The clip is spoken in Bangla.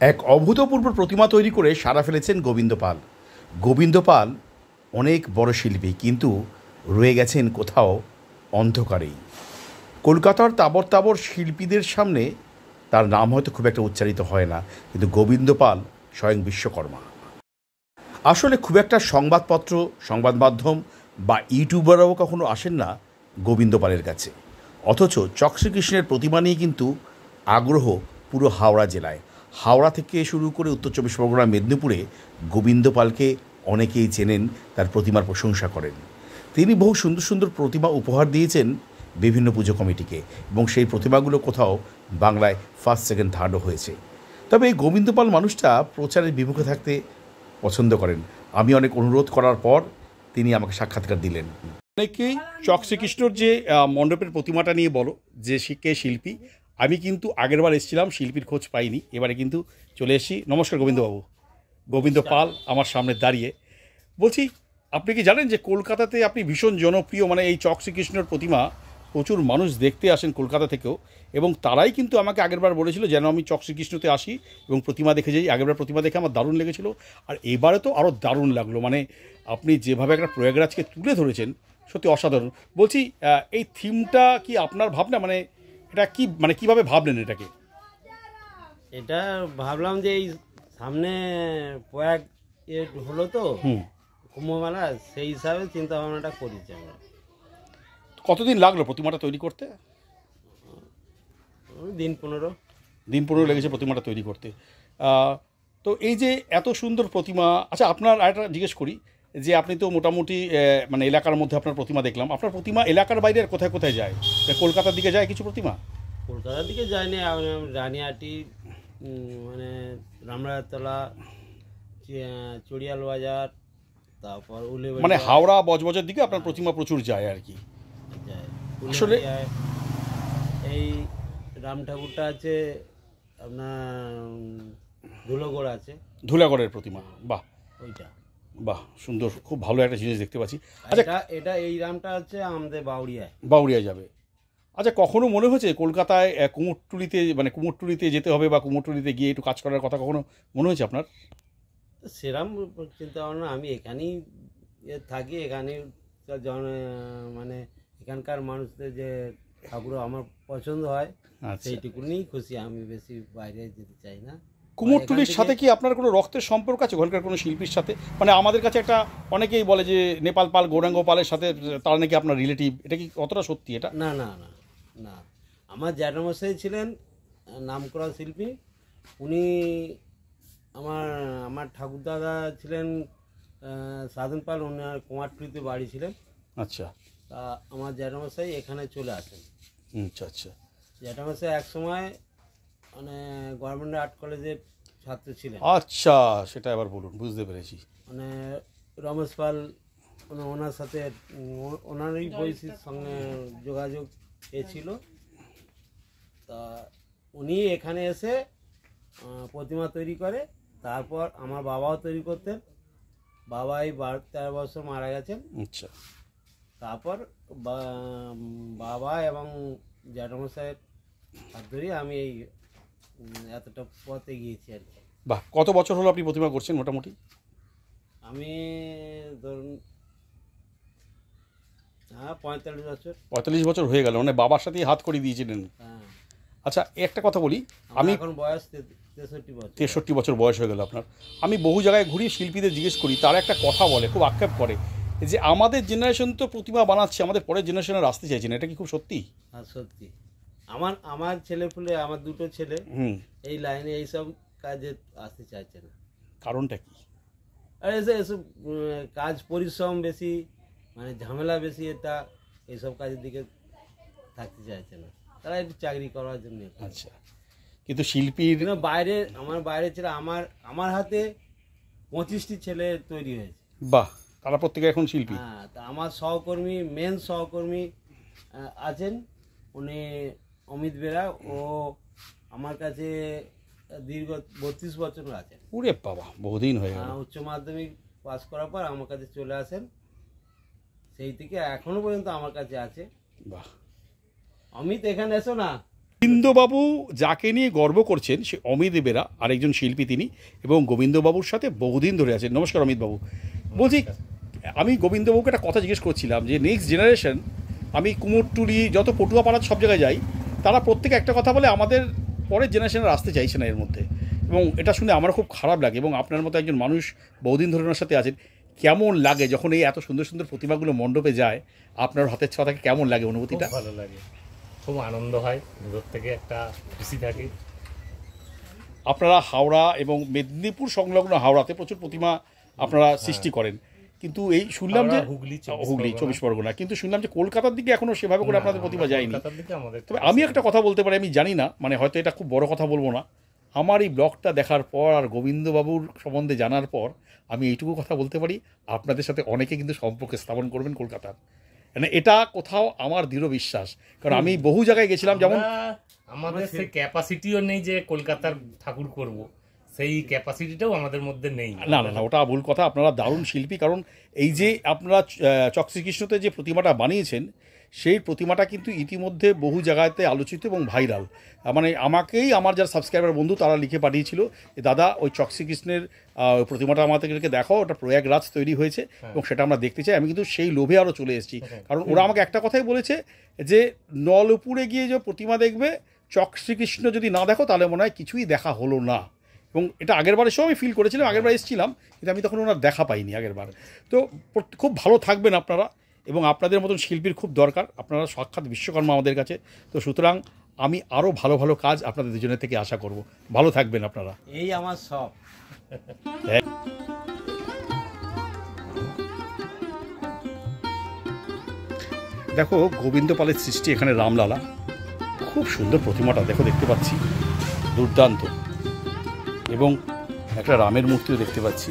এক অভূতপূর্ব প্রতিমা তৈরি করে সাড়া ফেলেছেন গোবিন্দ পাল। গোবিন্দ পাল অনেক বড় শিল্পী, কিন্তু রয়ে গেছেন কোথাও অন্ধকারেই। কলকাতার তাবর তাবর শিল্পীদের সামনে তার নাম হয়তো খুব একটা উচ্চারিত হয় না, কিন্তু গোবিন্দ পাল স্বয়ং বিশ্বকর্মা। আসলে খুব একটা সংবাদপত্র, সংবাদ মাধ্যম বা ইউটিউবাররাও কখনো আসেন না গোবিন্দ পালের কাছে। অথচ চক শ্রীকৃষ্ণের প্রতিমা নিয়ে কিন্তু আগ্রহ পুরো হাওড়া জেলায়। হাওড়া থেকে শুরু করে উত্তর চব্বিশ পরগনা, মেদিনীপুরে গোবিন্দ পালকে অনেকেই চেনেন, তার প্রতিমার প্রশংসা করেন। তিনি বহু সুন্দর সুন্দর প্রতিমা উপহার দিয়েছেন বিভিন্ন পুজো কমিটিকে, এবং সেই প্রতিমাগুলো কোথাও বাংলায় ফার্স্ট, সেকেন্ড, থার্ডও হয়েছে। তবে এই গোবিন্দ পাল মানুষটা প্রচারের বিমুখে থাকতে পছন্দ করেন। আমি অনেক অনুরোধ করার পর তিনি আমাকে সাক্ষাৎকার দিলেন। অনেকেই চক শ্রীকৃষ্ণর যে মণ্ডপের প্রতিমাটা নিয়ে বলো যে কে শিল্পী। আমি কিন্তু আগেরবার এসেছিলাম, শিল্পীর খোঁজ পাইনি, এবারে কিন্তু চলে এসেছি। নমস্কার গোবিন্দবাবু। গোবিন্দ পাল আমার সামনে দাঁড়িয়ে। বলছি, আপনি কি জানেন যে কলকাতাতে আপনি ভীষণ জনপ্রিয়, মানে এই চক শ্রীকৃষ্ণর প্রতিমা প্রচুর মানুষ দেখতে আসেন কলকাতা থেকেও, এবং তারাই কিন্তু আমাকে আগেরবার বলেছিল যেন আমি চক শ্রীকৃষ্ণতে আসি এবং প্রতিমা দেখে যাই। আগেরবার প্রতিমা দেখে আমার দারুণ লেগেছিল, আর এবারে তো আরও দারুণ লাগলো। মানে আপনি যেভাবে একটা প্রয়াগরাজকে তুলে ধরেছেন, সত্যি অসাধারণ। বলছি, এই থিমটা কি আপনার ভাবনা? মানে এটা কি, মানে কীভাবে ভাবলেন এটাকে? এটা ভাবলাম যে এই সামনে প্রয়াগ হলো তো কুম্ভ মেলা, সেই হিসাবে চিন্তা ভাবনাটা করেছি আমরা। কতদিন লাগলো প্রতিমাটা তৈরি করতে? দিন 15 লেগেছে প্রতিমাটা তৈরি করতে। তো এই যে এত সুন্দর প্রতিমা, আচ্ছা আপনার আরেকটা জিজ্ঞেস করি যে আপনি তো মোটামুটি মানে এলাকার মধ্যে আপনার প্রতিমা দেখলাম, আপনার প্রতিমা এলাকার বাইরে আর কোথায় কোথায় যায়? কলকাতার দিকে যায় কিছু প্রতিমা? কলকাতার দিকে যায়নি, রানিহাটি, মানে রামরায়তলা, চড়িয়াল বাজার, তারপর মানে হাওড়া বজবজের দিকে আপনার প্রতিমা প্রচুর যায় আর কি। আসলে এই রাম ঠাকুরটা আছে আপনার ধুলোগড় আছে, ধুলাগড়ের প্রতিমা। বাহ, ওইটা বাহ, সুন্দর, খুব ভালো একটা জিনিস দেখতে পাচ্ছি। আচ্ছা, এটা এই রামটা আছে আমাদের বাউরিয়ায় যাবে। আচ্ছা, কখনো মনে হয়েছে কলকাতায় কুমোরটুলিতে যেতে হবে, বা কুমোরটুলিতে গিয়ে একটু কাজ করার কথা কখনো মনে হয়েছে আপনার? সেরম চিন্তা ভাবনা, আমি এখানেই থাকি, এখানে মানে এখানকার মানুষদের যে ঠাকুর আমার পছন্দ হয়, সেইটুকুনি খুশি। আমি বেশি বাইরে যেতে চাই না। কুমোরটুলির সাথে কি আপনার কোনো রক্তের সম্পর্ক আছে ওখানকার কোনো শিল্পীর সাথে? মানে আমাদের কাছে একটা অনেকেই বলে যে নেপাল পাল, গৌরাঙ্গ পালের সাথে তারা নাকি আপনার রিলেটিভ। এটা কি কতটা সত্যি এটা? না না না না, আমার জ্যাঠামশাই ছিলেন নামকরা শিল্পী। উনি আমার ঠাকুরদাদা ছিলেন সাধন পাল, ওনার কুমারটুলিতে বাড়ি ছিলেন। আচ্ছা, তা আমার জ্যাঠামশাই এখানে চলে আসেন। আচ্ছা আচ্ছা। জ্যাঠামশাই এক সময় মানে গভর্নমেন্ট আর্ট কলেজের ছাত্র ছিলেন। আচ্ছা, সেটা আবার বলুন, বুঝতে পেরেছি। মানে রমেশ পাল, ওনার সাথে ওনারই বয়সীর সঙ্গে যোগাযোগ ছিল। তা উনি এখানে এসে প্রতিমা তৈরি করে। তারপর আমার বাবাও তৈরি করতেন। বাবাই 12-13 বছর মারা গেছেন। আচ্ছা। তারপর বাবা এবং জ্যাঠামশাইয়ের হাত ধরে আমি এই এতটা পথে গিয়েছি আর কি। বাহ, কত বছর হলো আপনি প্রতিমা করছেন মোটামুটি? আমি ধরুন 45 বছর। 45 বছর হয়ে গেল, মানে বাবার সাথেই হাত করে দিয়েছিলেন। হ্যাঁ। আচ্ছা, একটা কথা বলি, আমি এখন বয়স 63 বছর বয়স হয়ে গেল আপনার। আমি বহু জায়গায় ঘুরি, শিল্পীদের জিজ্ঞেস করি, তারা একটা কথা বলে, খুব আক্ষেপ করে যে আমাদের জেনারেশন তো প্রতিমা বানাচ্ছে, আমাদের পরের জেনারেশনে আসতে চাইছে না। এটা কি খুব সত্যি? হ্যাঁ, সত্যি। আমার ছেলেপুলে, আমার দুটো ছেলে এই লাইনে এইসব কাজে আসতে চাইছে না। কারণটা কি? আর এসব কাজ পরিশ্রম বেশি, মানে ঝামেলা বেশি, এটা এইসব কাজের দিকে থাকতে চাইছে না। তারা একটু চাকরি করার জন্য। আচ্ছা, কিন্তু শিল্পীর বাইরে, আমার বাইরে ছেলে, আমার হাতে 25টি ছেলে তৈরি হয়েছে। বাহ, তারা প্রত্যেকে এখন শিল্পী। হ্যাঁ, তা আমার সহকর্মী, মেন সহকর্মী আছেন, উনি অমিত বেরা। ও আমার কাছে দীর্ঘ 32 বছর আছেন। ওরে বাবা, বহুদিন হয়ে গেল। উচ্চ মাধ্যমিক পাস করার পর আমার কাছে চলে আসেন, সেই থেকে এখনো পর্যন্ত আমার কাছে আছে। বাহ, অমিত এখানে এসো না। গোবিন্দবাবু যাকে নিয়ে গর্ব করছেন সে অমিত বেরা, আরেকজন শিল্পী তিনি, এবং গোবিন্দবাবুর সাথে বহুদিন ধরে আছেন। নমস্কার অমিতবাবু। বলছি, আমি গোবিন্দবাবুকে একটা কথা জিজ্ঞেস করছিলাম যে নেক্সট জেনারেশন, আমি কুমোরটুলি যত পটুয়াপাড়া সব জায়গায় যাই, তারা প্রত্যেকে একটা কথা বলে আমাদের পরের জেনারেশনের আসতে চাইছে না এর মধ্যে, এবং এটা শুনে আমার খুব খারাপ লাগে। এবং আপনার মতো একজন মানুষ বহুদিন ধরে ওনার সাথে আছেন, কেমন লাগে যখন এই এত সুন্দর সুন্দর প্রতিমাগুলো মণ্ডপে যায়, আপনার হাতের ছোঁয়া থাকে, কেমন লাগে অনুভূতিটা? ভালো লাগে, খুব আনন্দ হয়, দূর থেকে একটা খুশি থাকে। আপনারা হাওড়া এবং মেদিনীপুর সংলগ্ন হাওড়াতে প্রচুর প্রতিমা আপনারা সৃষ্টি করেন, কিন্তু এই শুনলাম যে হুগলি 24 পরগনা, কিন্তু শুনলাম যে কলকাতার দিকে এখনো সেভাবে করে আপনাদের প্রতিমা যায়নি। তবে আমি একটা কথা বলতে পারি, আমি জানি না, মানে হয়তো এটা খুব বড় কথা বলবো না, আমার এই ব্লগটা দেখার পর আর গোবিন্দবাবুর সম্বন্ধে জানার পর আমি এইটুকু কথা বলতে পারি, আপনাদের সাথে অনেকে কিন্তু সম্পর্ক স্থাপন করবেন কলকাতার। মানে এটা কোথাও আমার দৃঢ় বিশ্বাস, কারণ আমি বহু জায়গায় গেছিলাম, যেমন আমাদের সেই ক্যাপাসিটিও নেই যে কলকাতার ঠাকুর করব, সেই ক্যাপাসিটিটাও আমাদের মধ্যে নেই। না না না, ওটা ভুল কথা। আপনারা দারুণ শিল্পী, কারণ এই যে আপনারা চক্রীকৃষ্ণতে যে প্রতিমাটা বানিয়েছেন, সেই প্রতিমাটা কিন্তু ইতিমধ্যে বহু জায়গাতে আলোচিত এবং ভাইরাল। মানে আমাকেই আমার যারা সাবস্ক্রাইবার বন্ধু তারা লিখে পাঠিয়েছিল, দাদা ওই চক্রীকৃষ্ণের প্রতিমাটা আমাদেরকে দেখাও, ওটা প্রয়াগরাজ তৈরি হয়েছে এবং সেটা আমরা দেখতে চাই। আমি কিন্তু সেই লোভে আরও চলে এসেছি, কারণ ওরা আমাকে একটা কথাই বলেছে যে নলপুরে গিয়ে যে প্রতিমা দেখবে, চক্রীকৃষ্ণ যদি না দেখো তাহলে মনে হয় কিছুই দেখা হলো না। এবং এটা আগেরবার এসেও আমি ফিল করেছিলাম, আগেরবার এসেছিলাম, কিন্তু আমি তখন ওনার দেখা পাইনি আগেরবার। তো খুব ভালো থাকবেন আপনারা, এবং আপনাদের মতন শিল্পীর খুব দরকার। আপনারা সাক্ষাৎ বিশ্বকর্মা আমাদের কাছে, তো সুতরাং আমি আরও ভালো ভালো কাজ আপনাদের দুজনের থেকে আশা করব। ভালো থাকবেন আপনারা, এই আমার সব। দেখো গোবিন্দ পালের সৃষ্টি এখানে রামলালা, খুব সুন্দর প্রতিমাটা দেখো, দেখতে পাচ্ছি দুর্দান্ত, এবং একটা রামের মূর্তিও দেখতে পাচ্ছি।